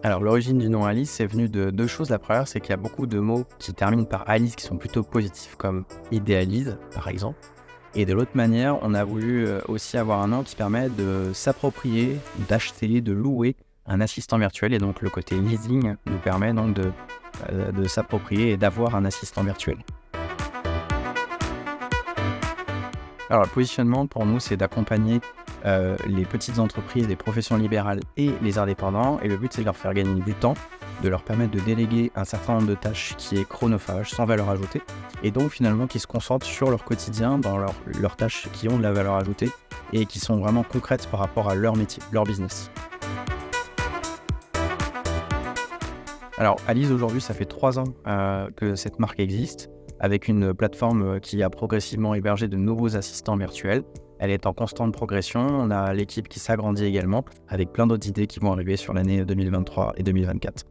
Alors, l'origine du nom Alice, c'est venu de deux choses. La première, c'est qu'il y a beaucoup de mots qui terminent par Alice qui sont plutôt positifs, comme idéalise, par exemple. Et de l'autre manière, on a voulu aussi avoir un nom qui permet de s'approprier, d'acheter, de louer un assistant virtuel. Et donc, le côté leasing nous permet donc de s'approprier et d'avoir un assistant virtuel. Alors, le positionnement pour nous, c'est d'accompagner les petites entreprises, les professions libérales et les indépendants. Et le but, c'est de leur faire gagner du temps, de leur permettre de déléguer un certain nombre de tâches qui est chronophage, sans valeur ajoutée. Et donc, finalement, qui se concentrent sur leur quotidien, dans leurs tâches qui ont de la valeur ajoutée et qui sont vraiment concrètes par rapport à leur métier, leur business. Alors, Alice, aujourd'hui, ça fait 3 ans que cette marque existe, avec une plateforme qui a progressivement hébergé de nouveaux assistants virtuels. Elle est en constante progression. On a l'équipe qui s'agrandit également, avec plein d'autres idées qui vont arriver sur l'année 2023 et 2024.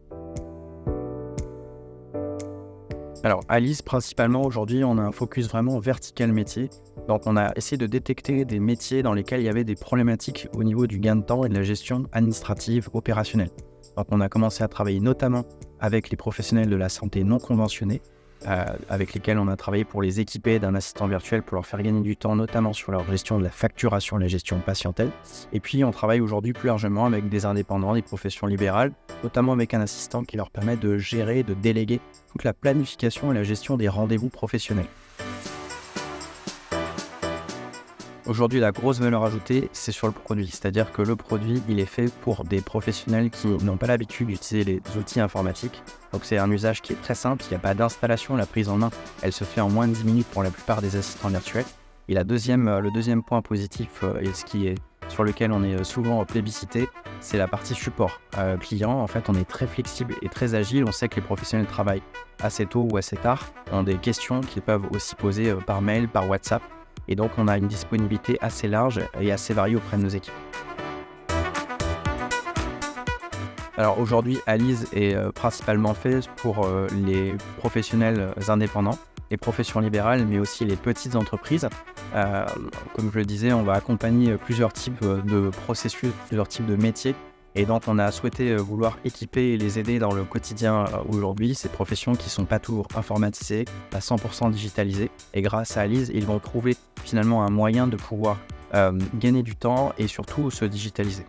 Alors, Alice, principalement, aujourd'hui, on a un focus vraiment vertical métier. Donc, on a essayé de détecter des métiers dans lesquels il y avait des problématiques au niveau du gain de temps et de la gestion administrative opérationnelle. Donc, on a commencé à travailler notamment avec les professionnels de la santé non conventionnés, avec lesquels on a travaillé pour les équiper d'un assistant virtuel pour leur faire gagner du temps, notamment sur leur gestion de la facturation et la gestion patientèle. Et puis, on travaille aujourd'hui plus largement avec des indépendants, des professions libérales, notamment avec un assistant qui leur permet de gérer, de déléguer toute la planification et la gestion des rendez-vous professionnels. Aujourd'hui, la grosse valeur ajoutée, c'est sur le produit. C'est-à-dire que le produit, il est fait pour des professionnels qui n'ont pas l'habitude d'utiliser les outils informatiques. Donc, c'est un usage qui est très simple. Il n'y a pas d'installation. La prise en main, elle se fait en moins de 10 minutes pour la plupart des assistants virtuels. Et le deuxième point positif, et ce qui est sur lequel on est souvent plébiscité, c'est la partie support client. En fait, on est très flexible et très agile. On sait que les professionnels travaillent assez tôt ou assez tard, ont des questions qu'ils peuvent aussi poser par mail, par WhatsApp. Et donc, on a une disponibilité assez large et assez variée auprès de nos équipes. Alors aujourd'hui, Alice est principalement fait pour les professionnels indépendants, les professions libérales, mais aussi les petites entreprises. Comme je le disais, on va accompagner plusieurs types de processus, plusieurs types de métiers. Et donc, on a souhaité vouloir équiper et les aider dans le quotidien aujourd'hui, ces professions qui ne sont pas toujours informatisées, pas 100% digitalisées. Et grâce à Alice, ils vont trouver finalement un moyen de pouvoir gagner du temps et surtout se digitaliser.